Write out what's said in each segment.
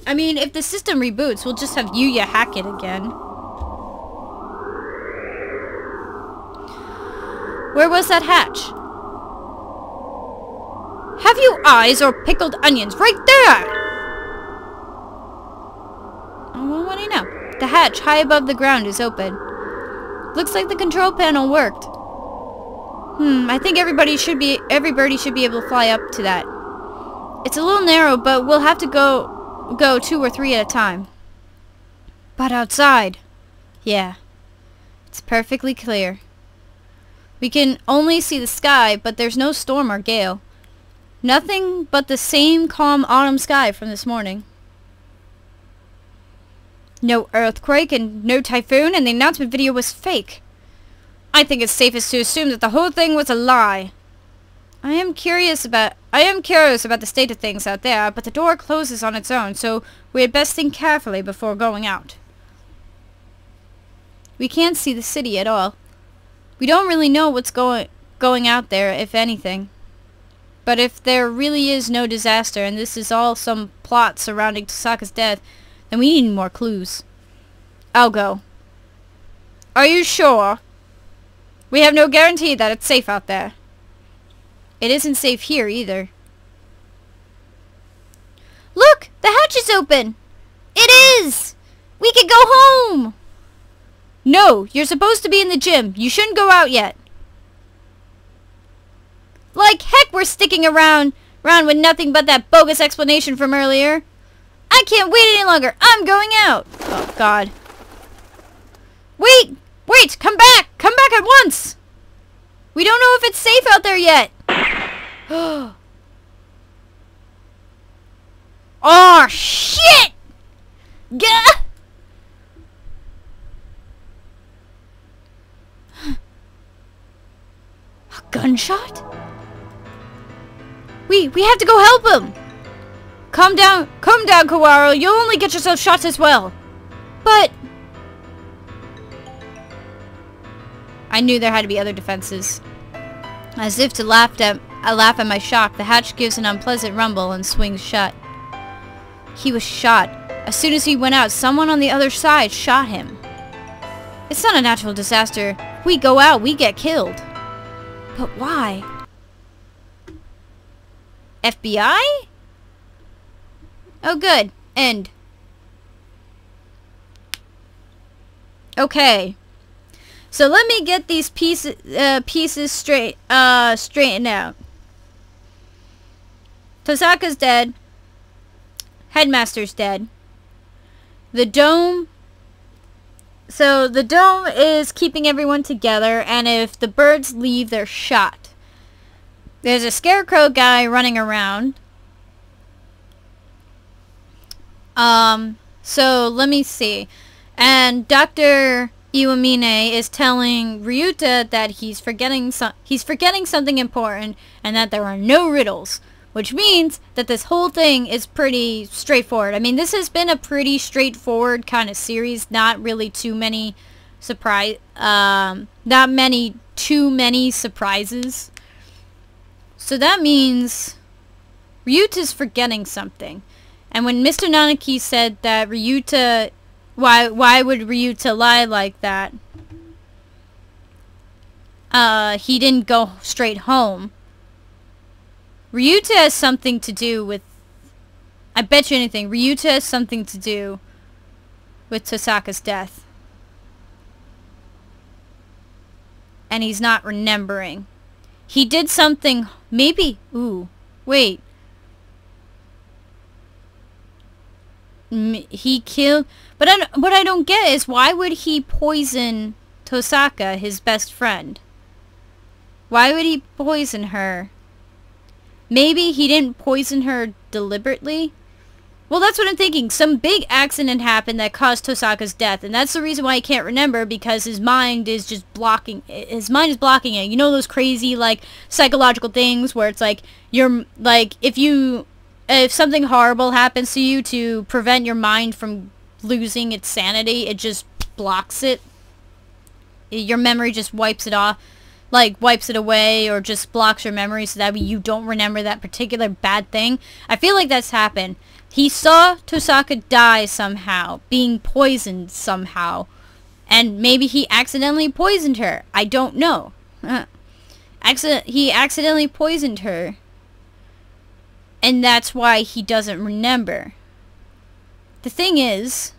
I mean, if the system reboots, we'll just have Yuya hack it again. Where was that hatch? Have you eyes or pickled onions? Right there! Oh, well, what do you know? The hatch high above the ground is open. Looks like the control panel worked. I think everybody should be able to fly up to that. It's a little narrow, but we'll have to go 2 or 3 at a time. But outside, yeah, it's perfectly clear. We can only see the sky, but there's no storm or gale. Nothing but the same calm autumn sky from this morning. No earthquake and no typhoon, and the announcement video was fake. I think it's safest to assume that the whole thing was a lie. I am curious about the state of things out there, but the door closes on its own, so we had best think carefully before going out. We can't see the city at all. We don't really know what's going out there, if anything. But if there really is no disaster, and this is all some plot surrounding Tosaka's death, then we need more clues. I'll go. Are you sure? We have no guarantee that it's safe out there. It isn't safe here either. Look! The hatch is open! It is! We can go home! No! You're supposed to be in the gym. You shouldn't go out yet. Like heck we're sticking around with nothing but that bogus explanation from earlier. I can't wait any longer. I'm going out. Oh, God. Wait! Wait! Come back! Come back at once! We don't know if it's safe out there yet. Oh, shit! Gah! A gunshot? We have to go help him! Calm down, Kawaro. You'll only get yourself shots as well. But... I knew there had to be other defenses. As if to laugh at my shock, the hatch gives an unpleasant rumble and swings shut. He was shot. As soon as he went out, someone on the other side shot him. It's not a natural disaster. If we go out, we get killed. But why? FBI? Oh, good. End. Okay. So let me get these pieces straightened out. Tosaka's dead. Headmaster's dead. The dome... So the dome is keeping everyone together, and if the birds leave, they're shot. There's a scarecrow guy running around. So let me see. And Dr. Iwamine is telling Ryuta that he's forgetting something important and that there are no riddles, which means that this whole thing is pretty straightforward. I mean, this has been a pretty straightforward kind of series, not really too many too many surprises. So that means Ryuta's forgetting something. And when Mr. Nanaki said that Ryuta... Why would Ryuta lie like that? He didn't go straight home. Ryuta has something to do with... I bet you anything. Ryuta has something to do with Tosaka's death. And he's not remembering. He did something... Maybe... Ooh. Wait. He killed... But what I don't get is why would he poison Tosaka, his best friend? Why would he poison her? Maybe he didn't poison her deliberately? Well, that's what I'm thinking. Some big accident happened that caused Tosaka's death, and that's the reason why he can't remember, because his mind is just blocking... His mind is blocking it. You know those crazy, like, psychological things where it's like, you're... Like, if something horrible happens to you, to prevent your mind from losing its sanity, it just blocks it. Your memory just wipes it off, like wipes it away, or just blocks your memory so that you don't remember that particular bad thing. I feel like that's happened. He saw Tosaka die somehow, being poisoned somehow. And maybe he accidentally poisoned her. I don't know. He accidentally poisoned her. And that's why he doesn't remember. The thing is,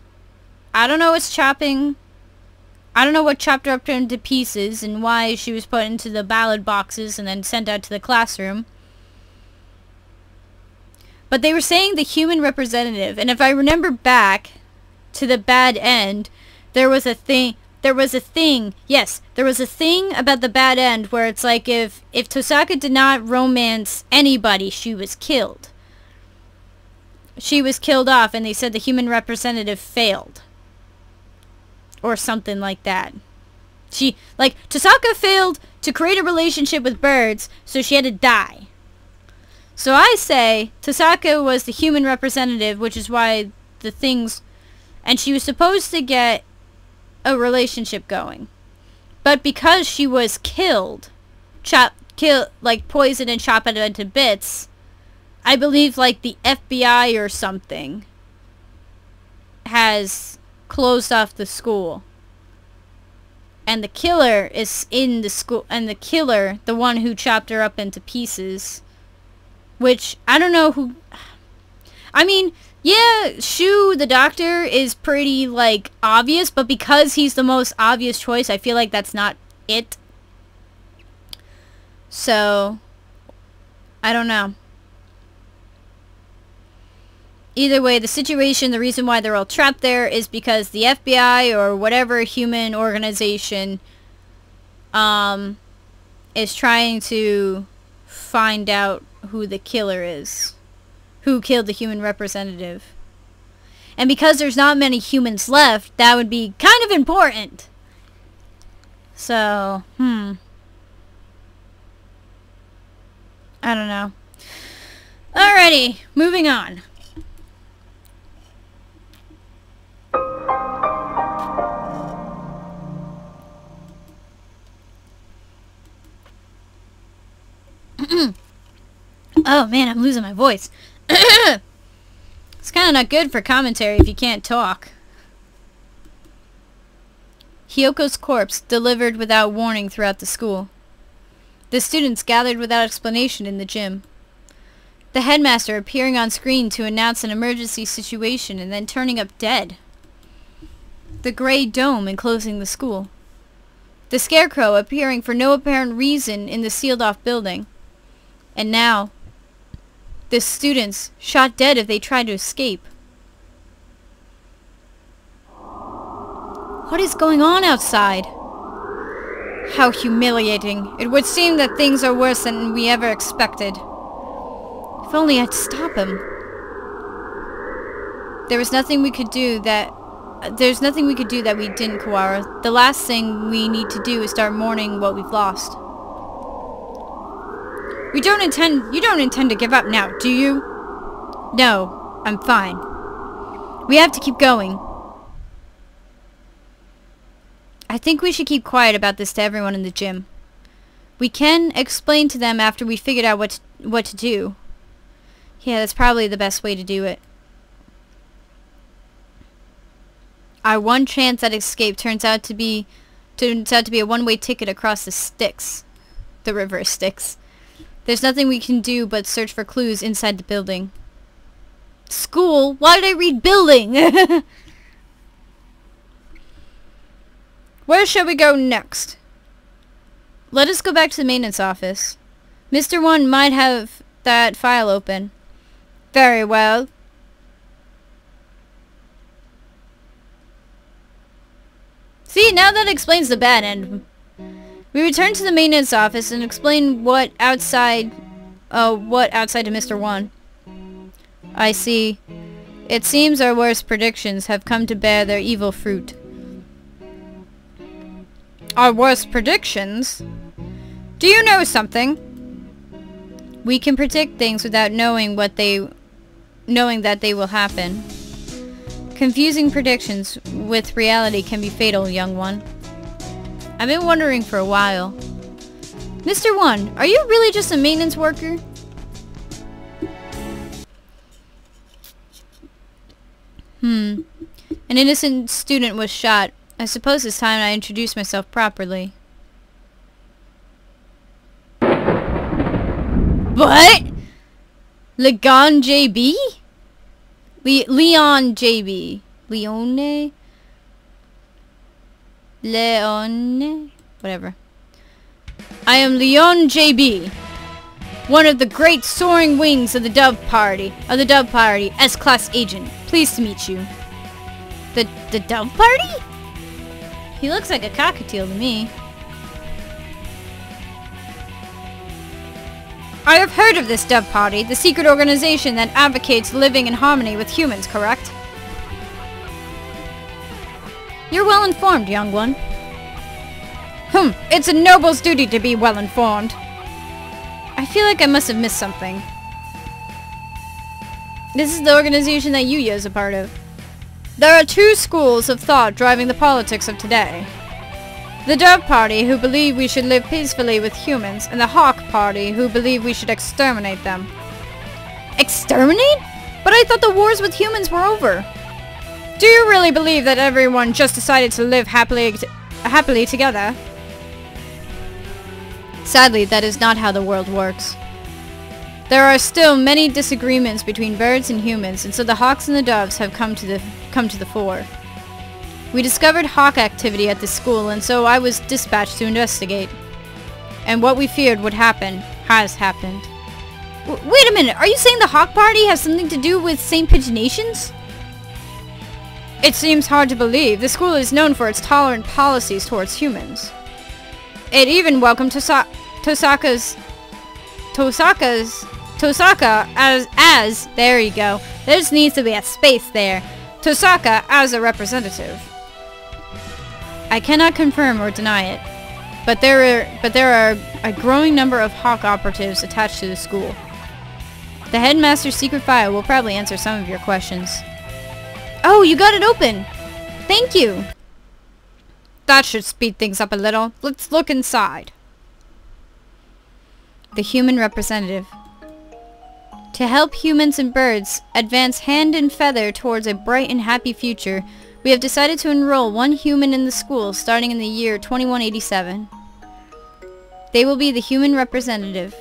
I don't know what chopped her up into pieces and why she was put into the ballot boxes and then sent out to the classroom. But they were saying the human representative, and if I remember back to the bad end, there was a thing about the bad end where it's like if Tosaka did not romance anybody, she was killed. She was killed off, and they said the human representative failed. Or something like that. Tosaka failed to create a relationship with birds, so she had to die. So I say Tosaka was the human representative, which is why the things... And she was supposed to get a relationship going. But because she was killed, poisoned and chopped into bits, I believe the FBI or something has closed off the school. And the killer is in the school, and the killer, the one who chopped her up into pieces, which I don't know who... I mean, yeah, Shu, the doctor, is pretty, obvious, but because he's the most obvious choice, I feel like that's not it. So, I don't know. Either way, the situation, the reason why they're all trapped there is because the FBI or whatever human organization is trying to find out who the killer is. Who killed the human representative. And because there's not many humans left, that would be kind of important. So, I don't know. Alrighty, moving on. Oh man, I'm losing my voice. It's kind of not good for commentary if you can't talk. Hyoko's corpse delivered without warning throughout the school. The students gathered without explanation in the gym. The headmaster appearing on screen to announce an emergency situation and then turning up dead. The gray dome enclosing the school. The scarecrow appearing for no apparent reason in the sealed-off building. And now, the students shot dead if they tried to escape. What is going on outside? How humiliating. It would seem that things are worse than we ever expected. If only I'd stop him. There's nothing we could do that we didn't, Kawara. The last thing we need to do is start mourning what we've lost. You don't intend to give up now, do you? No, I'm fine. We have to keep going. I think we should keep quiet about this to everyone in the gym. We can explain to them after we figured out what to do. Yeah, that's probably the best way to do it. Our one chance at escape turns out to be a one-way ticket across the Styx. The river Styx. There's nothing we can do but search for clues inside the building. School? Why did I read building? Where shall we go next? Let us go back to the maintenance office. Mr. One might have that file open. Very well. See, now that explains the bad end. We return to the maintenance office and explain what outside to Mr. One. I see. It seems our worst predictions have come to bear their evil fruit. Our worst predictions? Do you know something? We can predict things without knowing that they will happen. Confusing predictions with reality can be fatal, young one. I've been wondering for a while. Mr. One, are you really just a maintenance worker? An innocent student was shot. I suppose it's time I introduce myself properly. What? Legon JB? Leon JB. Leone? Whatever. I am Leon JB. One of the great soaring wings of the Dove Party. S-Class agent. Pleased to meet you. The Dove Party? He looks like a cockatiel to me. I have heard of this Dove Party, the secret organization that advocates living in harmony with humans, correct? You're well informed, young one. It's a noble's duty to be well informed. I feel like I must have missed something. This is the organization that Yuya is a part of. There are two schools of thought driving the politics of today. The Dove Party, who believe we should live peacefully with humans, and the Hawk Party, who believe we should exterminate them. Exterminate? But I thought the wars with humans were over. Do you really believe that everyone just decided to live happily together? Sadly, that is not how the world works. There are still many disagreements between birds and humans, and so the hawks and the doves have come to the fore. We discovered hawk activity at this school, and so I was dispatched to investigate. And what we feared would happen has happened. Wait a minute, are you saying the Hawk Party has something to do with St. Pigeonations? It seems hard to believe. The school is known for its tolerant policies towards humans. It even welcomed Tosaka as there you go. There just needs to be a space there. Tosaka as a representative. I cannot confirm or deny it, but there are a growing number of Hawk operatives attached to the school. The headmaster's secret file will probably answer some of your questions. Oh, you got it open! Thank you! That should speed things up a little. Let's look inside. The human representative. To help humans and birds advance hand and feather towards a bright and happy future, we have decided to enroll one human in the school starting in the year 2187. They will be the human representative.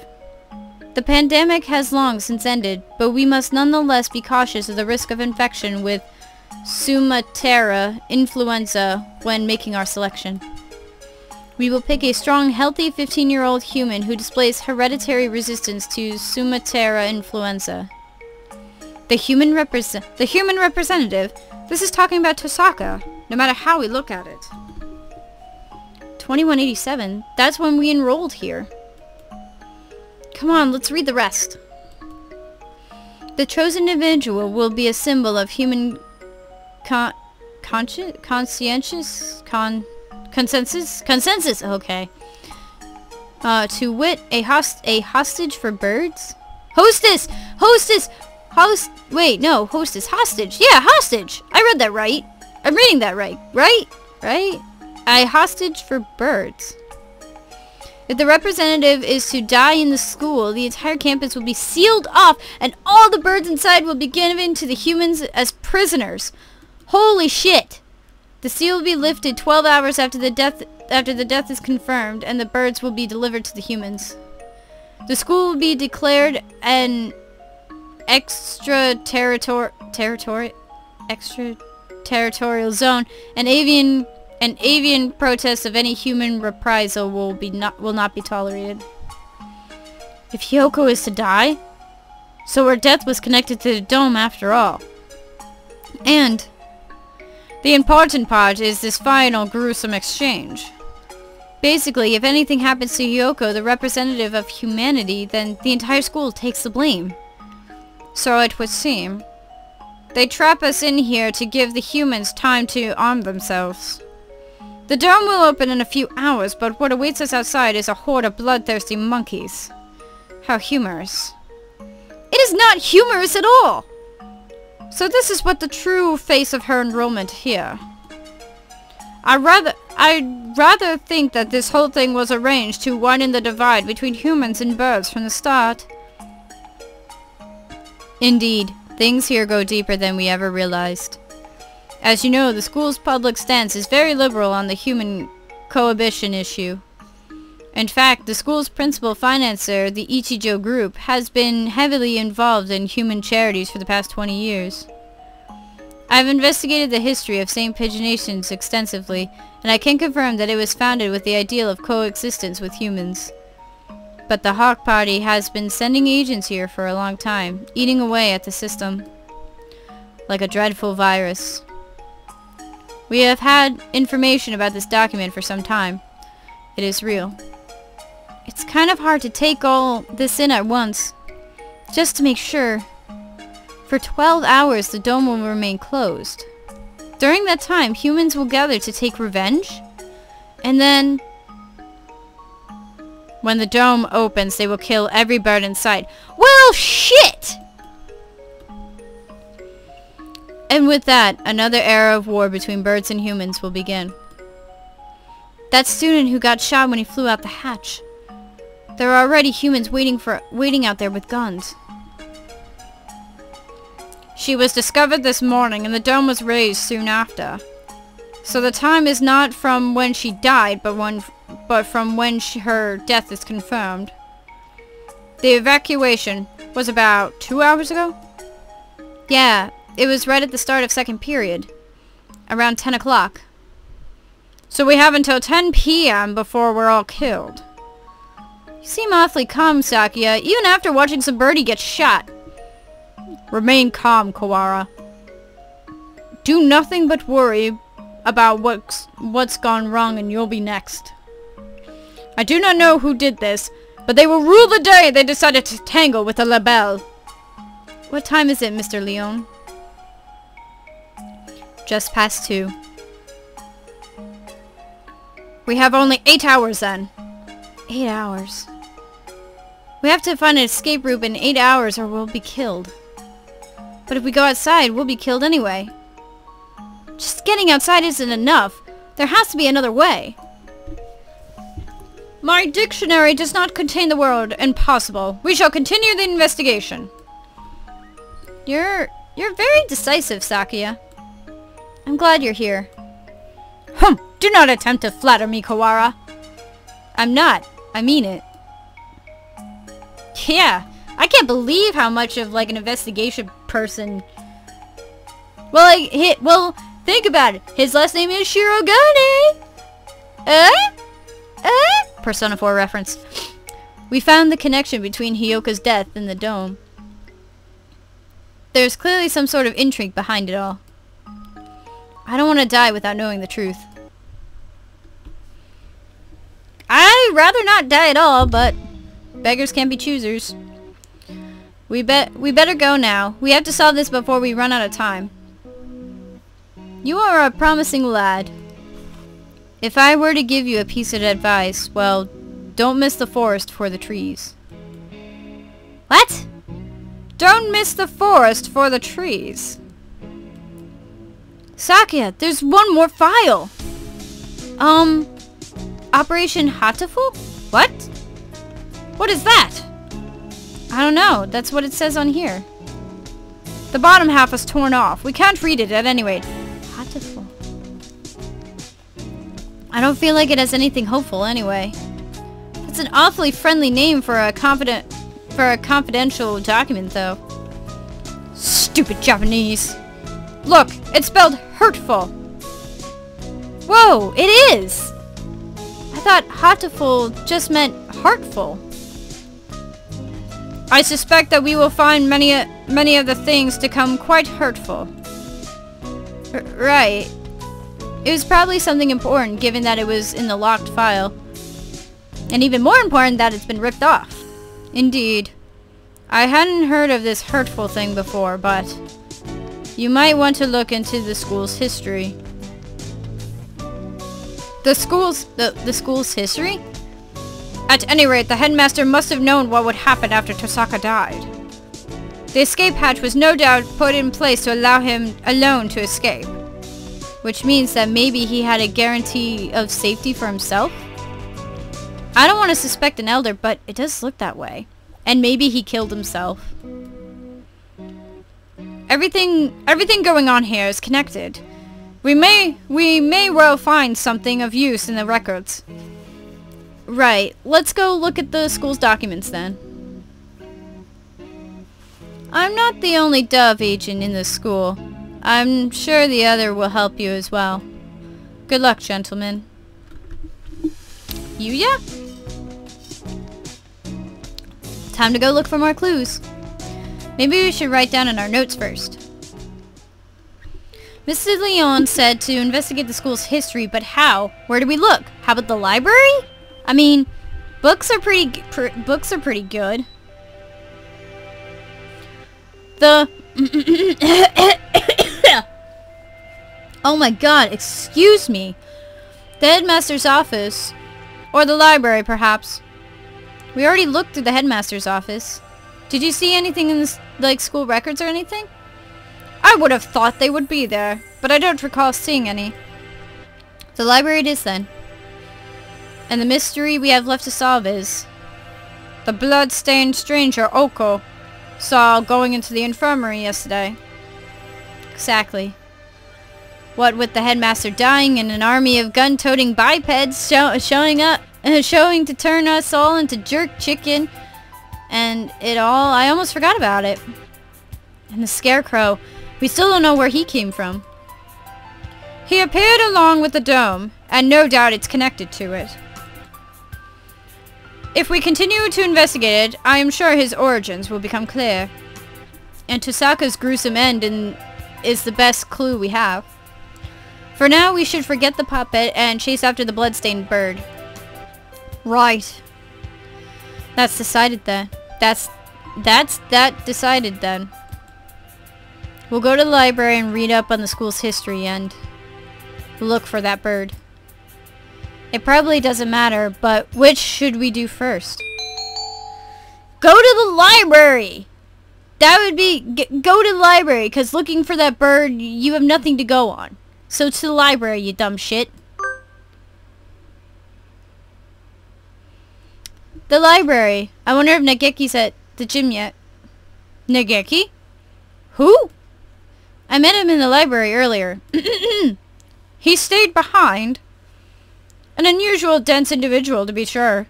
The pandemic has long since ended, but we must nonetheless be cautious of the risk of infection with Sumatera influenza when making our selection. We will pick a strong, healthy 15-year-old human who displays hereditary resistance to Sumatera influenza. The human representative? This is talking about Tosaka, no matter how we look at it. 2187? That's when we enrolled here. Come on, let's read the rest. The chosen individual will be a symbol of human consensus? Okay. To wit, a hostage for birds? Hostess! Wait, no, hostess, hostage. Yeah, hostage! I read that right. I'm reading that right. Right? A hostage for birds. If the representative is to die in the school, the entire campus will be sealed off and all the birds inside will be given to the humans as prisoners. Holy shit! The seal will be lifted 12 hours after the death is confirmed, and the birds will be delivered to the humans. The school will be declared an extraterritorial zone. An avian protest of any human reprisal will not be tolerated. If Hyoko is to die, so her death was connected to the dome after all. And the important part is this final gruesome exchange. Basically, if anything happens to Hyoko, the representative of humanity, then the entire school takes the blame. So it would seem. They trap us in here to give the humans time to arm themselves. The dome will open in a few hours, but what awaits us outside is a horde of bloodthirsty monkeys. How humorous. It is not humorous at all! So this is what the true face of her enrollment here. I'd rather think that this whole thing was arranged to widen the divide between humans and birds from the start. Indeed, things here go deeper than we ever realized. As you know, the school's public stance is very liberal on the human cohabitation issue. In fact, the school's principal financer, the Ichijo Group, has been heavily involved in human charities for the past 20 years. I've investigated the history of St. Pigeonations extensively, and I can confirm that it was founded with the ideal of coexistence with humans. But the Hawk Party has been sending agents here for a long time, eating away at the system. Like a dreadful virus. We have had information about this document for some time. It is real. It's kind of hard to take all this in at once. Just to make sure. For 12 hours the dome will remain closed. During that time, humans will gather to take revenge. And then, when the dome opens, they will kill every bird in sight. Well, shit! And with that, another era of war between birds and humans will begin. That student who got shot when he flew out the hatch. There are already humans waiting out there with guns. She was discovered this morning and the dome was raised soon after. So the time is not from when she died, but from when her death is confirmed. The evacuation was about 2 hours ago? Yeah, it was right at the start of second period. Around 10 o'clock. So we have until 10 p.m. before we're all killed. You seem awfully calm, Sakuya, even after watching some birdie get shot. Remain calm, Kawara. Do nothing but worry about what's gone wrong and you'll be next. I do not know who did this, but they will rule the day they decided to tangle with a label. What time is it, Mr. Leon? Just past 2. We have only 8 hours then. 8 hours. We have to find an escape route in 8 hours or we'll be killed. But if we go outside, we'll be killed anyway. Just getting outside isn't enough. There has to be another way. My dictionary does not contain the word impossible. We shall continue the investigation. You're very decisive, Sakuya. I'm glad you're here. Do not attempt to flatter me, Kawara. I'm not. I mean it. Yeah, I can't believe how much of like an investigation person. Well, think about it. His last name is Shirogane. Persona 4 reference. We found the connection between Hyoka's death and the dome. There's clearly some sort of intrigue behind it all. I don't want to die without knowing the truth. I'd rather not die at all, but beggars can't be choosers. We better go now. We have to solve this before we run out of time. You are a promising lad. If I were to give you a piece of advice, well, don't miss the forest for the trees. What? Don't miss the forest for the trees. Sakuya, there's one more file. Operation Hatoful? What? What is that? I don't know. That's what it says on here. The bottom half is torn off. We can't read it at any rate. Hatoful. I don't feel like it has anything hopeful anyway. It's an awfully friendly name for a confidential document, though. Stupid Japanese. Look, it's spelled Hurtful. Whoa, it is! I thought Hatoful just meant heartful. I suspect that we will find many of the things to come quite hurtful. Right. It was probably something important, given that it was in the locked file. And even more important that it's been ripped off. Indeed. I hadn't heard of this Hurtful thing before, but you might want to look into the school's history. The school's history? At any rate, the headmaster must have known what would happen after Tosaka died. The escape hatch was no doubt put in place to allow him alone to escape. Which means that maybe he had a guarantee of safety for himself? I don't want to suspect an elder, but it does look that way. And maybe he killed himself. Everything going on here is connected. We may well find something of use in the records. Right. Let's go look at the school's documents then. I'm not the only Dove agent in this school. I'm sure the other will help you as well. Good luck, gentlemen. Yuya? Time to go look for more clues. Maybe we should write down in our notes first. Mrs. Leon said to investigate the school's history, but how? Where do we look? How about the library? I mean, books are pretty good. The oh my god, excuse me. The headmaster's office, or the library perhaps. We already looked through the headmaster's office. Did you see anything in this, like, school records or anything? I would have thought they would be there, but I don't recall seeing any. The library it is then. And the mystery we have left to solve is the blood-stained stranger Oko saw going into the infirmary yesterday. Exactly. What with the headmaster dying and an army of gun-toting bipeds showing to turn us all into jerk chicken and it all, I almost forgot about it. And the scarecrow, we still don't know where he came from. He appeared along with the dome, and no doubt it's connected to it. If we continue to investigate it, I am sure his origins will become clear. And Tosaka's gruesome end is the best clue we have. For now, we should forget the puppet and chase after the bloodstained bird. Right. That's decided then. That's decided then. We'll go to the library and read up on the school's history and look for that bird. It probably doesn't matter, but which should we do first? Go to the library! That would be... go to the library, because looking for that bird, you have nothing to go on. So to the library, you dumb shit. The library. I wonder if Nageki's at the gym yet. Nageki? Who? I met him in the library earlier. He stayed behind. An unusual dense individual, to be sure.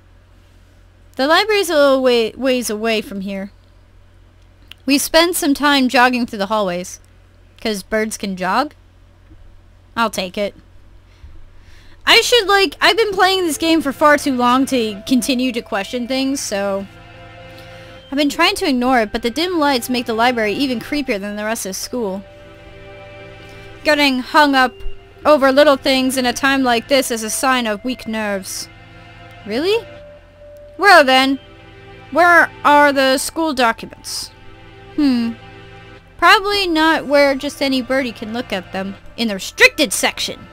The library's a little ways away from here. We spent some time jogging through the hallways. 'Cause birds can jog? I'll take it. I've been playing this game for far too long to continue to question things, so... I've been trying to ignore it, but the dim lights make the library even creepier than the rest of school. Getting hung up over little things in a time like this is a sign of weak nerves. Really? Well then, where are the school documents? Probably not where just any birdie can look at them. In the restricted section.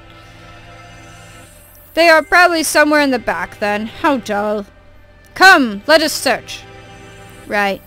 They are probably somewhere in the back then. How dull. Come, let us search. Right.